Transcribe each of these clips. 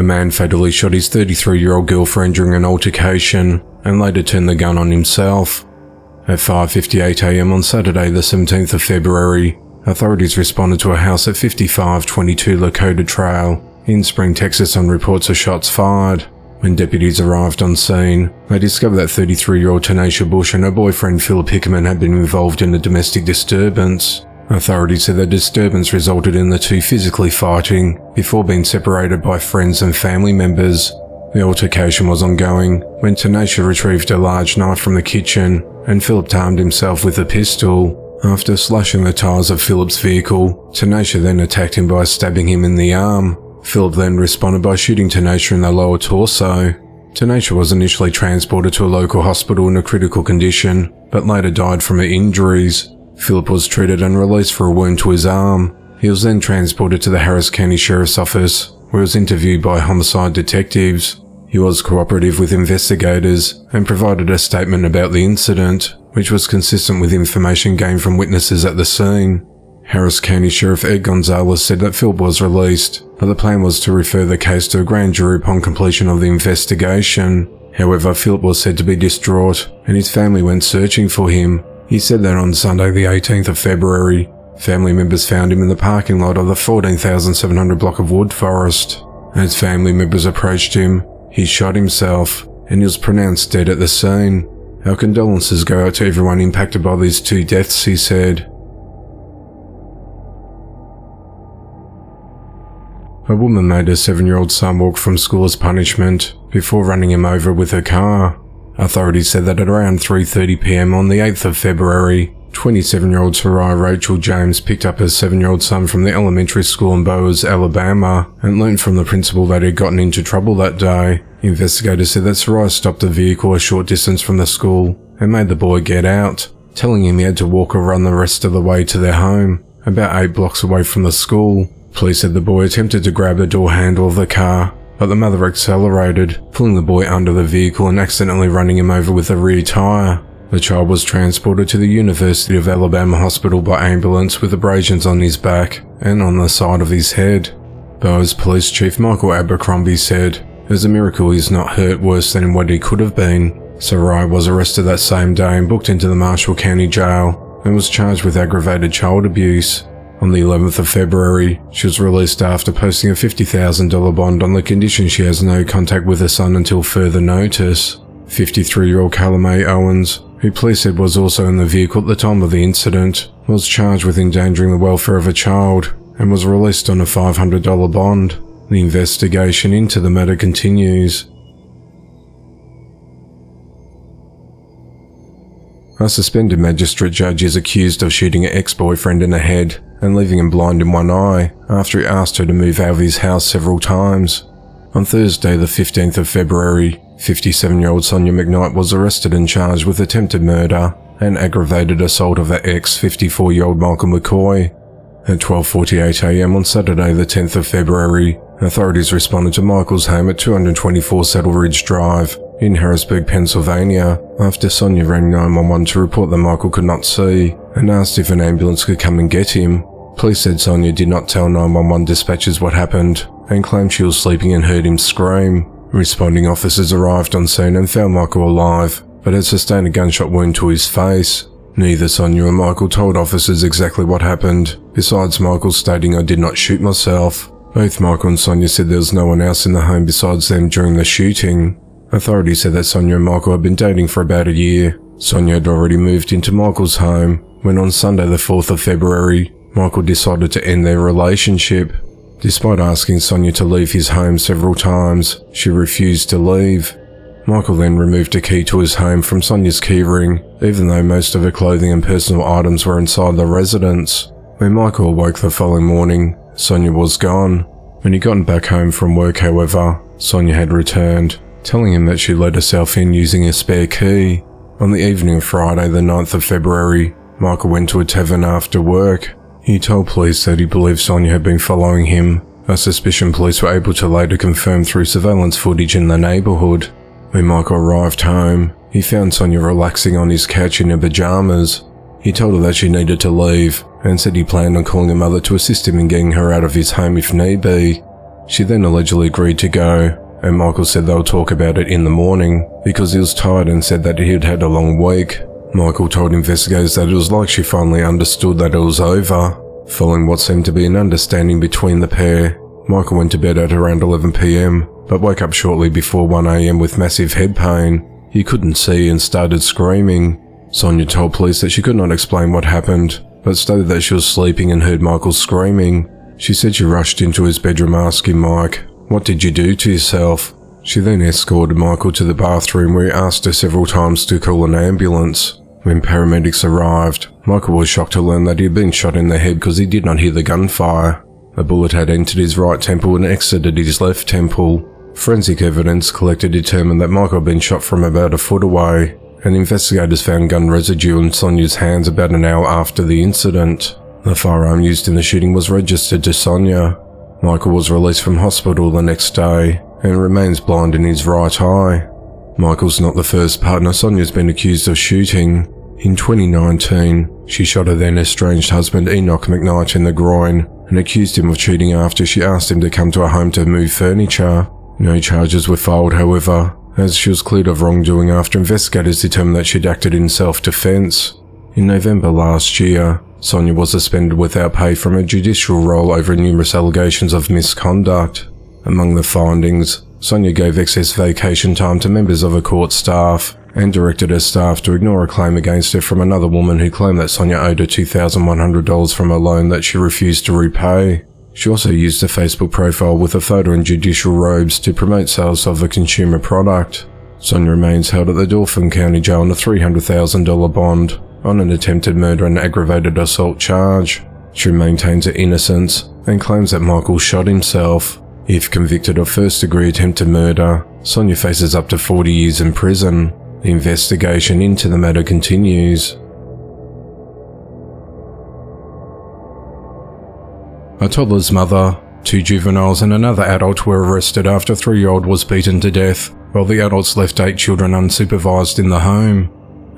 man fatally shot his 33-year-old girlfriend during an altercation and later turned the gun on himself. At 5:58 a.m. on Saturday the 17th of February, authorities responded to a house at 5522 Lakota Trail in Spring, Texas on reports of shots fired. When deputies arrived on scene, they discovered that 33-year-old Tanasia Bush and her boyfriend Phillip Hickman had been involved in a domestic disturbance. Authorities said the disturbance resulted in the two physically fighting before being separated by friends and family members. The altercation was ongoing when Tanasia retrieved a large knife from the kitchen and Phillip armed himself with a pistol. After slashing the tires of Phillip's vehicle, Tanasia then attacked him by stabbing him in the arm. Phillip then responded by shooting Tanasia in the lower torso. Tanasia was initially transported to a local hospital in a critical condition, but later died from her injuries. Phillip was treated and released for a wound to his arm. He was then transported to the Harris County Sheriff's Office, where he was interviewed by homicide detectives. He was cooperative with investigators and provided a statement about the incident, which was consistent with information gained from witnesses at the scene. Harris County Sheriff Ed Gonzalez said that Phillip was released, but the plan was to refer the case to a grand jury upon completion of the investigation. However, Phillip was said to be distraught, and his family went searching for him. He said that on Sunday the 18th of February, family members found him in the parking lot of the 14,700 block of Wood Forest. As family members approached him, he shot himself, and he was pronounced dead at the scene. "Our condolences go out to everyone impacted by these two deaths," he said. A woman made her 7-year-old son walk from school as punishment before running him over with her car. Authorities said that at around 3:30 p.m. on the 8th of February, 27-year-old Sarai Rachel James picked up her 7-year-old son from the elementary school in Boaz, Alabama, and learned from the principal that he had gotten into trouble that day. Investigators said that Sarai stopped the vehicle a short distance from the school and made the boy get out, telling him he had to walk or run the rest of the way to their home, about 8 blocks away from the school. Police said the boy attempted to grab the door handle of the car, but the mother accelerated, pulling the boy under the vehicle and accidentally running him over with a rear tire. The child was transported to the University of Alabama Hospital by ambulance with abrasions on his back and on the side of his head. Boaz Police Chief Michael Abercrombie said, "It was a miracle he's not hurt worse than what he could have been." Sarai was arrested that same day and booked into the Marshall County Jail and was charged with aggravated child abuse. On the 11th of February, she was released after posting a $50,000 bond on the condition she has no contact with her son until further notice. 53-year-old Calumet Owens, who police said was also in the vehicle at the time of the incident, was charged with endangering the welfare of a child and was released on a $500 bond. The investigation into the matter continues. A suspended magistrate judge is accused of shooting an ex-boyfriend in the head and leaving him blind in one eye after he asked her to move out of his house several times. On Thursday the 15th of February, 57-year-old Sonya McKnight was arrested and charged with attempted murder and aggravated assault of her ex, 54-year-old Michael McCoy. At 12:48 a.m. on Saturday the 10th of February, authorities responded to Michael's home at 224 Saddle Ridge Drive in Harrisburg, Pennsylvania, after Sonya rang 911 to report that Michael could not see and asked if an ambulance could come and get him. Police said Sonya did not tell 911 dispatchers what happened and claimed she was sleeping and heard him scream. Responding officers arrived on scene and found Michael alive, but had sustained a gunshot wound to his face. Neither Sonya or Michael told officers exactly what happened, besides Michael stating, "I did not shoot myself." Both Michael and Sonya said there was no one else in the home besides them during the shooting. Authorities said that Sonya and Michael had been dating for about a year. Sonya had already moved into Michael's home when on Sunday the 4th of February, Michael decided to end their relationship. Despite asking Sonya to leave his home several times, she refused to leave. Michael then removed a key to his home from Sonya's keyring, even though most of her clothing and personal items were inside the residence. When Michael awoke the following morning, Sonya was gone. When he got back home from work, however, Sonya had returned, telling him that she let herself in using a spare key. On the evening of Friday the 9th of February, Michael went to a tavern after work. He told police that he believed Sonya had been following him, a suspicion police were able to later confirm through surveillance footage in the neighborhood. When Michael arrived home, he found Sonya relaxing on his couch in her pajamas. He told her that she needed to leave and said he planned on calling her mother to assist him in getting her out of his home if need be. She then allegedly agreed to go, and Michael said they'll talk about it in the morning because he was tired and said that he'd had a long week. Michael told investigators that it was like she finally understood that it was over. Following what seemed to be an understanding between the pair, Michael went to bed at around 11 p.m, but woke up shortly before 1 a.m. with massive head pain. He couldn't see and started screaming. Sonya told police that she could not explain what happened, but stated that she was sleeping and heard Michael screaming. She said she rushed into his bedroom asking Mike, "What did you do to yourself?" She then escorted Michael to the bathroom where he asked her several times to call an ambulance. When paramedics arrived, Michael was shocked to learn that he had been shot in the head because he did not hear the gunfire. A bullet had entered his right temple and exited his left temple. Forensic evidence collected determined that Michael had been shot from about a foot away, and investigators found gun residue in Sonya's hands about an hour after the incident. The firearm used in the shooting was registered to Sonya. Michael was released from hospital the next day and remains blind in his right eye. Michael's not the first partner Sonya's been accused of shooting. In 2019, she shot her then estranged husband Enoch McKnight in the groin and accused him of cheating after she asked him to come to her home to move furniture. No charges were filed, however, as she was cleared of wrongdoing after investigators determined that she'd acted in self-defense. In November last year, Sonya was suspended without pay from her judicial role over numerous allegations of misconduct. Among the findings, Sonya gave excess vacation time to members of her court staff and directed her staff to ignore a claim against her from another woman who claimed that Sonya owed her $2,100 from a loan that she refused to repay. She also used a Facebook profile with a photo in judicial robes to promote sales of a consumer product. Sonya remains held at the Dauphin County Jail on a $300,000 bond on an attempted murder and aggravated assault charge. She maintains her innocence and claims that Michael shot himself. If convicted of first-degree attempted murder, Sonya faces up to 40 years in prison. The investigation into the matter continues. A toddler's mother, 2 juveniles and another adult were arrested after a 3-year-old was beaten to death, while the adults left 8 children unsupervised in the home.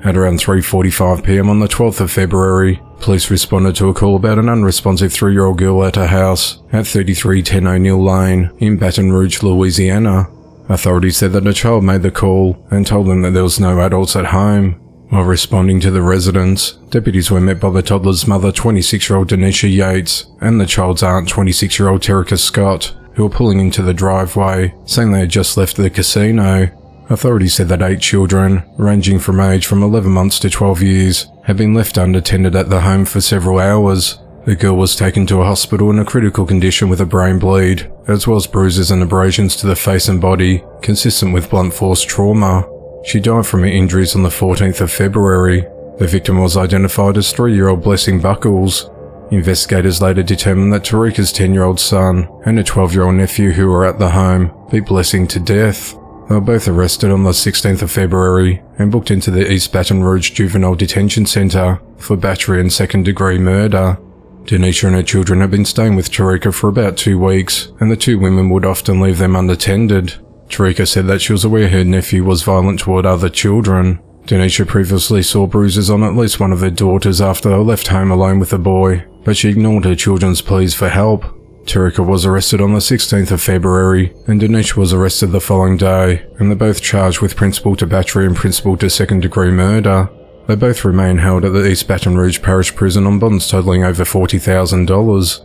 At around 3:45 p.m. on the 12th of February, police responded to a call about an unresponsive 3-year-old girl at her house at 3310 O'Neill Lane in Baton Rouge, Louisiana. Authorities said that a child made the call and told them that there was no adults at home. While responding to the residents, deputies were met by the toddler's mother, 26-year-old Dinesha Yates, and the child's aunt, 26-year-old Terrica Scott, who were pulling into the driveway, saying they had just left the casino. Authorities said that 8 children, ranging from age from 11 months to 12 years, had been left unattended at the home for several hours. The girl was taken to a hospital in a critical condition with a brain bleed, as well as bruises and abrasions to the face and body, consistent with blunt force trauma. She died from her injuries on the 14th of February. The victim was identified as 3-year-old Blessing Buckles. Investigators later determined that Terrica's 10-year-old son and a 12-year-old nephew who were at the home beat Blessing to death. They were both arrested on the 16th of February and booked into the East Baton Rouge Juvenile Detention Center for battery and second-degree murder. Dinesha and her children had been staying with Terrica for about 2 weeks, and the 2 women would often leave them unattended. Terrica said that she was aware her nephew was violent toward other children. Dinesha previously saw bruises on at least one of her daughters after they were left home alone with the boy, but she ignored her children's pleas for help. Terrica was arrested on the 16th of February, and Dinesha was arrested the following day, and they're both charged with principal to battery and principal to second-degree murder. They both remain held at the East Baton Rouge Parish Prison on bonds totaling over $40,000.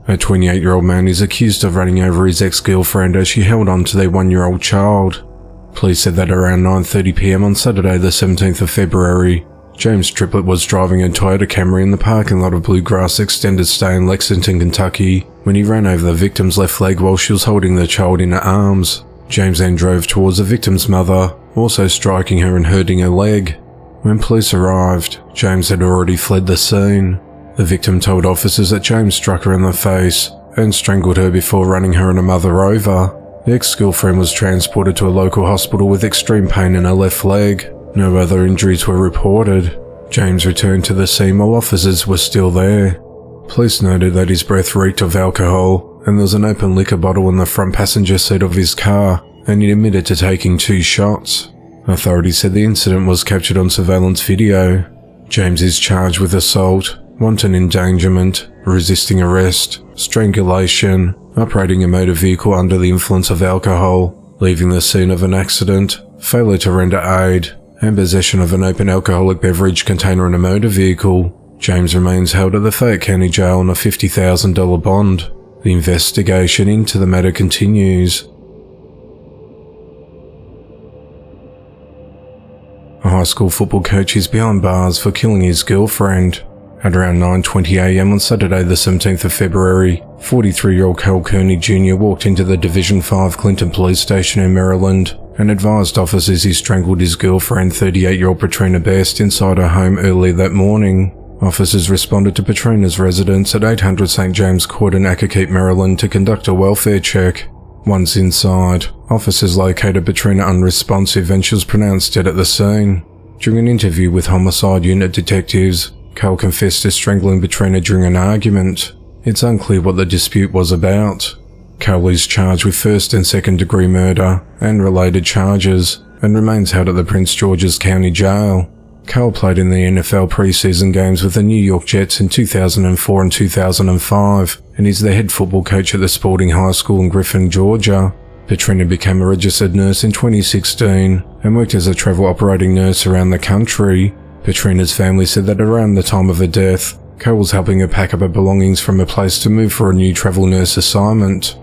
A 28-year-old man is accused of running over his ex-girlfriend as she held on to their 1-year-old child. Police said that around 9:30 p.m. on Saturday the 17th of February, James Tripplett was driving a Toyota Camry in the parking lot of Bluegrass Extended Stay in Lexington, Kentucky, when he ran over the victim's left leg while she was holding the child in her arms. James then drove towards the victim's mother, also striking her and hurting her leg. When police arrived, James had already fled the scene. The victim told officers that James struck her in the face and strangled her before running her and her mother over. The ex-girlfriend was transported to a local hospital with extreme pain in her left leg. No other injuries were reported. James returned to the scene while officers were still there. Police noted that his breath reeked of alcohol, and there was an open liquor bottle in the front passenger seat of his car, and he admitted to taking 2 shots. Authorities said the incident was captured on surveillance video. James is charged with assault, wanton endangerment, resisting arrest, strangulation, operating a motor vehicle under the influence of alcohol, leaving the scene of an accident, failure to render aid, and possession of an open alcoholic beverage container in a motor vehicle. James remains held at the Fayette County Jail on a $50,000 bond. The investigation into the matter continues. A high school football coach is behind bars for killing his girlfriend. At around 9:20 a.m. on Saturday the 17th of February, 43-year-old Kearney Jr. walked into the Division 5 Clinton Police Station in Maryland and advised officers he strangled his girlfriend, 38-year-old Patrina Best, inside her home early that morning. Officers responded to Patrina's residence at 800 St. James Court in Accokeek, Maryland to conduct a welfare check. Once inside, officers located Patrina unresponsive and she was pronounced dead at the scene. During an interview with Homicide Unit detectives, Karel confessed to strangling Patrina during an argument. It's unclear what the dispute was about. Karel is charged with first and second degree murder and related charges and remains held at the Prince George's County Jail. Karel played in the NFL preseason games with the New York Jets in 2004 and 2005 and is the head football coach at the Sporting High School in Griffin, Georgia. Patrina became a registered nurse in 2016 and worked as a travel operating nurse around the country. Patrina's family said that around the time of her death, Karel was helping her pack up her belongings from a place to move for a new travel nurse assignment.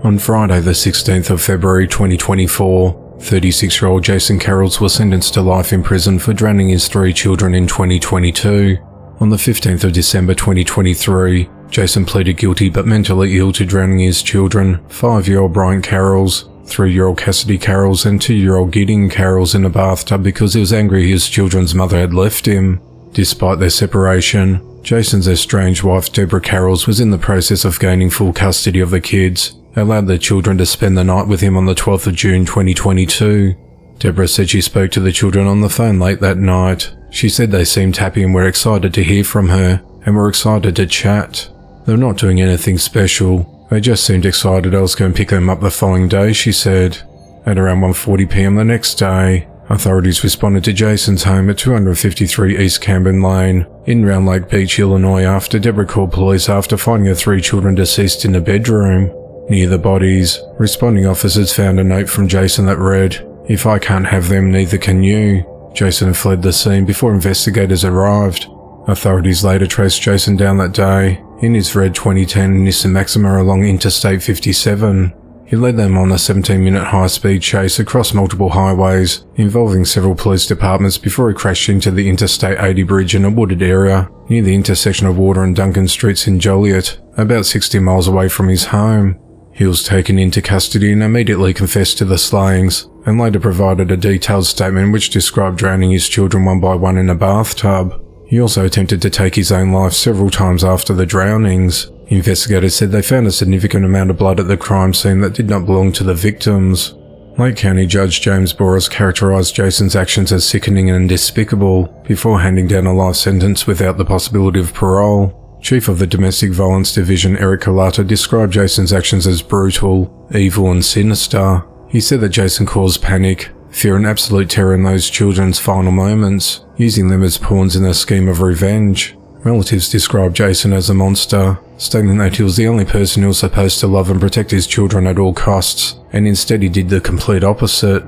On Friday the 16th of February 2024, 36-year-old Jason Karels was sentenced to life in prison for drowning his 3 children in 2022. On the 15th of December 2023, Jason pleaded guilty but mentally ill to drowning his children, 5-year-old Bryant Karels, 3-year-old Cassidy Karels and 2-year-old Gideon Karels in a bathtub because he was angry his children's mother had left him. Despite their separation, Jason's estranged wife Deborah Karels was in the process of gaining full custody of the kids, allowed the children to spend the night with him on the 12th of June 2022. Deborah said she spoke to the children on the phone late that night. She said they seemed happy and were excited to hear from her, and were excited to chat. They were not doing anything special. They just seemed excited I was going to pick them up the following day, she said. At around 1:40 p.m. the next day, authorities responded to Jason's home at 253 East Camden Lane in Round Lake Beach, Illinois after Deborah called police after finding her 3 children deceased in the bedroom. Near the bodies, responding officers found a note from Jason that read, "If I can't have them, neither can you." Jason had fled the scene before investigators arrived. Authorities later traced Jason down that day in his red 2010 Nissan Maxima along Interstate 57. He led them on a 17-minute high-speed chase across multiple highways involving several police departments before he crashed into the Interstate 80 bridge in a wooded area near the intersection of Water and Duncan Streets in Joliet, about 60 miles away from his home. He was taken into custody and immediately confessed to the slayings, and later provided a detailed statement which described drowning his children one by one in a bathtub. He also attempted to take his own life several times after the drownings. Investigators said they found a significant amount of blood at the crime scene that did not belong to the victims. Lake County Judge James Boaz characterized Jason's actions as sickening and despicable before handing down a life sentence without the possibility of parole. Chief of the Domestic Violence Division Eric Colata described Jason's actions as brutal, evil and sinister. He said that Jason caused panic, fear and absolute terror in those children's final moments, using them as pawns in a scheme of revenge. Relatives described Jason as a monster, stating that he was the only person who was supposed to love and protect his children at all costs, and instead he did the complete opposite.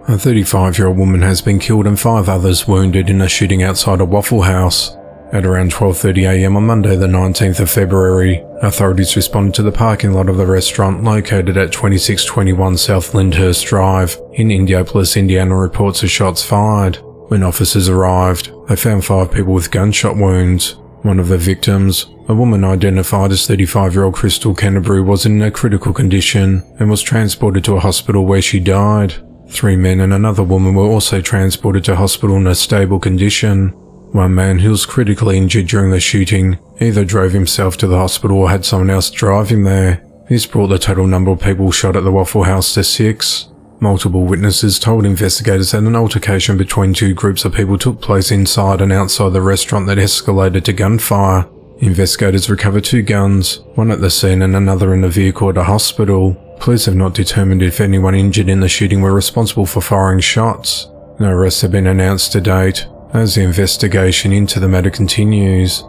A 35-year-old woman has been killed and 5 others wounded in a shooting outside a Waffle House. At around 12:30 a.m. on Monday the 19th of February, authorities responded to the parking lot of the restaurant located at 2621 South Lyndhurst Drive in Indianapolis, Indiana reports of shots fired. When officers arrived, they found 5 people with gunshot wounds. One of the victims, a woman identified as 35-year-old Crystal Kennebrew, was in a critical condition and was transported to a hospital where she died. 3 men and another woman were also transported to hospital in a stable condition. One man who was critically injured during the shooting either drove himself to the hospital or had someone else drive him there. This brought the total number of people shot at the Waffle House to 6. Multiple witnesses told investigators that an altercation between 2 groups of people took place inside and outside the restaurant that escalated to gunfire. Investigators recovered 2 guns, one at the scene and another in the vehicle at a hospital. Police have not determined if anyone injured in the shooting were responsible for firing shots. No arrests have been announced to date, as the investigation into the matter continues.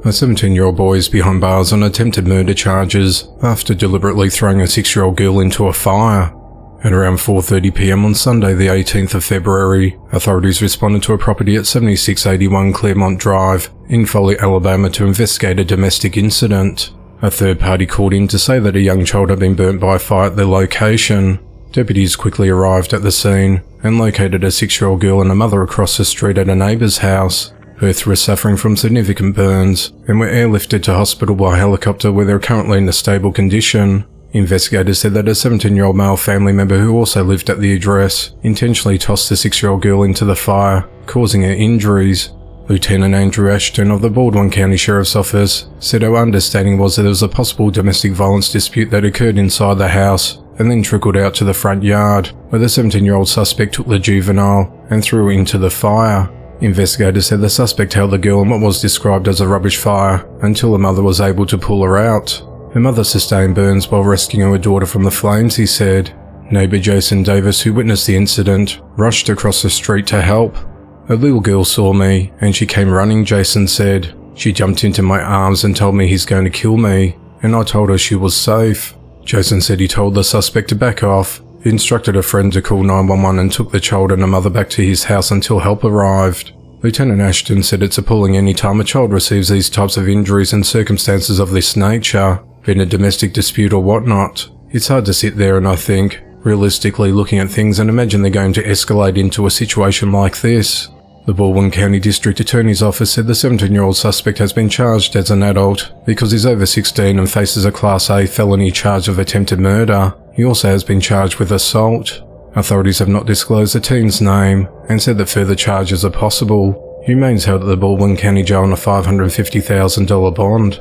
A 17-year-old boy is behind bars on attempted murder charges after deliberately throwing a 6-year-old girl into a fire. At around 4:30 p.m. on Sunday the 18th of February, authorities responded to a property at 7681 Claremont Drive in Foley, Alabama to investigate a domestic incident. A third party called in to say that a young child had been burnt by a fire at their location. Deputies quickly arrived at the scene and located a 6-year-old girl and a mother across the street at a neighbour's house. Both were suffering from significant burns and were airlifted to hospital by helicopter where they are currently in a stable condition. Investigators said that a 17-year-old male family member who also lived at the address intentionally tossed the 6-year-old girl into the fire, causing her injuries. Lieutenant Andrew Ashton of the Baldwin County Sheriff's Office said our understanding was that there was a possible domestic violence dispute that occurred inside the house and then trickled out to the front yard, where the 17-year-old suspect took the juvenile and threw her into the fire. Investigators said the suspect held the girl in what was described as a rubbish fire until the mother was able to pull her out. Her mother sustained burns while rescuing her daughter from the flames, he said. Neighbour Jason Davis, who witnessed the incident, rushed across the street to help. A little girl saw me and she came running, Jason said. She jumped into my arms and told me he's going to kill me, and I told her she was safe. Jason said he told the suspect to back off. He instructed a friend to call 911 and took the child and the mother back to his house until help arrived. Lieutenant Ashton said it's appalling any time a child receives these types of injuries in circumstances of this nature, in a domestic dispute or whatnot. It's hard to sit there and I think, realistically looking at things and imagine they're going to escalate into a situation like this. The Baldwin County District Attorney's Office said the 17-year-old suspect has been charged as an adult because he's over 16 and faces a Class A felony charge of attempted murder. He also has been charged with assault. Authorities have not disclosed the teen's name and said that further charges are possible. He remains held at the Baldwin County Jail on a $550,000 bond.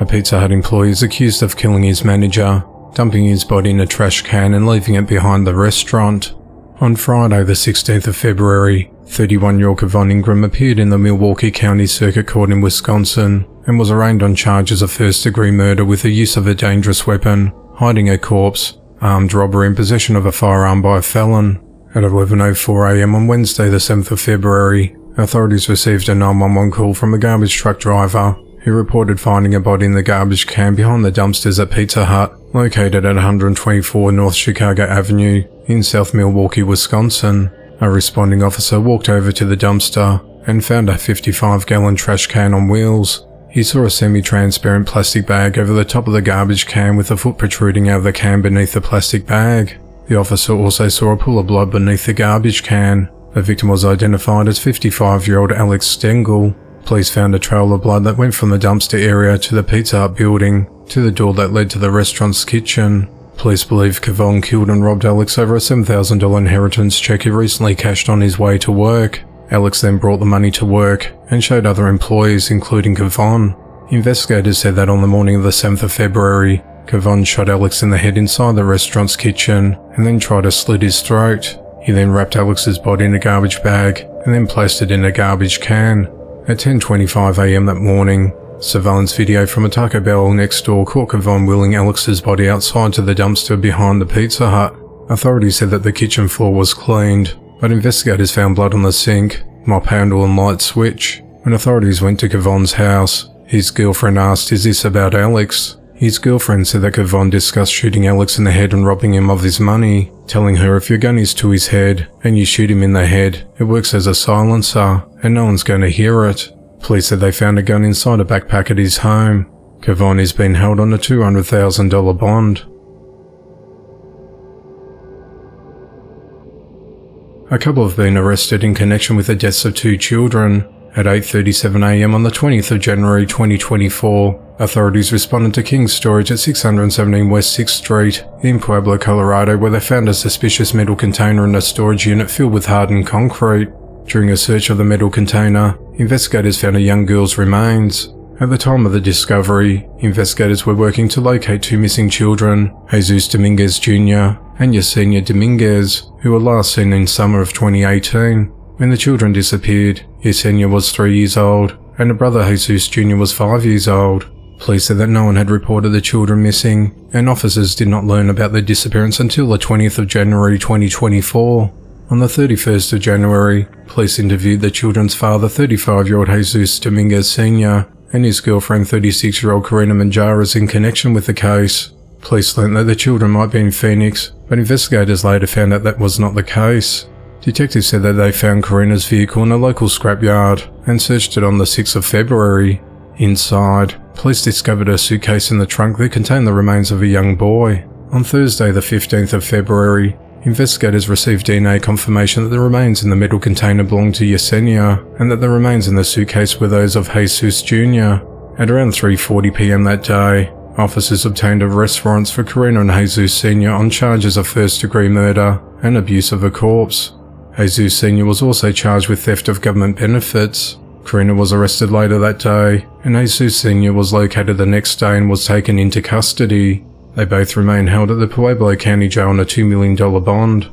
A Pizza Hut employee is accused of killing his manager, dumping his body in a trash can and leaving it behind the restaurant. On Friday the 16th of February, 31-year-old Kavonn Ingram appeared in the Milwaukee County Circuit Court in Wisconsin and was arraigned on charges of first-degree murder with the use of a dangerous weapon, hiding a corpse, armed robbery and possession of a firearm by a felon. At 11:04 a.m. on Wednesday the 7th of February, authorities received a 911 call from a garbage truck driver who reported finding a body in the garbage can behind the dumpsters at Pizza Hut, located at 124 North Chicago Avenue in South Milwaukee, Wisconsin. A responding officer walked over to the dumpster and found a 55-gallon trash can on wheels. He saw a semi-transparent plastic bag over the top of the garbage can with a foot protruding out of the can beneath the plastic bag. The officer also saw a pool of blood beneath the garbage can. The victim was identified as 55-year-old Alex Stengel. Police found a trail of blood that went from the dumpster area to the Pizza Hut building to the door that led to the restaurant's kitchen. Police believe Kavonn killed and robbed Alex over a $7,000 inheritance check he recently cashed on his way to work. Alex then brought the money to work and showed other employees, including Kavonn. Investigators said that on the morning of the 7th of February, Kavonn shot Alex in the head inside the restaurant's kitchen and then tried to slit his throat. He then wrapped Alex's body in a garbage bag and then placed it in a garbage can. At 10:25 a.m. that morning, surveillance video from a Taco Bell next door caught Kavonn wheeling Alex's body outside to the dumpster behind the Pizza Hut. Authorities said that the kitchen floor was cleaned, but investigators found blood on the sink, mop handle and light switch. When authorities went to Kavonn's house, his girlfriend asked, "Is this about Alex?" His girlfriend said that Kavonn discussed shooting Alex in the head and robbing him of his money, telling her if your gun is to his head and you shoot him in the head, it works as a silencer and no one's going to hear it. Police said they found a gun inside a backpack at his home. Kavonn is being held on a $200,000 bond. A couple have been arrested in connection with the deaths of 2 children. At 8:37 a.m. on the 20th of January 2024, authorities responded to King's Storage at 617 West 6th Street in Pueblo, Colorado, where they found a suspicious metal container in a storage unit filled with hardened concrete. During a search of the metal container, investigators found a young girl's remains. At the time of the discovery, investigators were working to locate 2 missing children, Jesus Dominguez Jr. and Yesenia Dominguez, who were last seen in summer of 2018. When the children disappeared, Yesenia was 3 years old, and her brother Jesus Jr. was 5 years old. Police said that no one had reported the children missing, and officers did not learn about their disappearance until the 20th of January 2024. On the 31st of January, police interviewed the children's father, 35-year-old Jesus Dominguez Sr., and his girlfriend, 36-year-old Corena Manjares, in connection with the case. Police learned that the children might be in Phoenix, but investigators later found out that was not the case. Detectives said that they found Corena's vehicle in a local scrapyard and searched it on the 6th of February. Inside, police discovered a suitcase in the trunk that contained the remains of a young boy. On Thursday, the 15th of February, investigators received DNA confirmation that the remains in the metal container belonged to Yesenia, and that the remains in the suitcase were those of Jesus Jr. At around 3:40 p.m. that day, officers obtained arrest warrants for Corena and Jesus Sr. on charges of first-degree murder and abuse of a corpse. Jesus Sr. was also charged with theft of government benefits. Corena was arrested later that day, and Jesus Sr. was located the next day and was taken into custody. They both remain held at the Pueblo County Jail on a $2 million bond.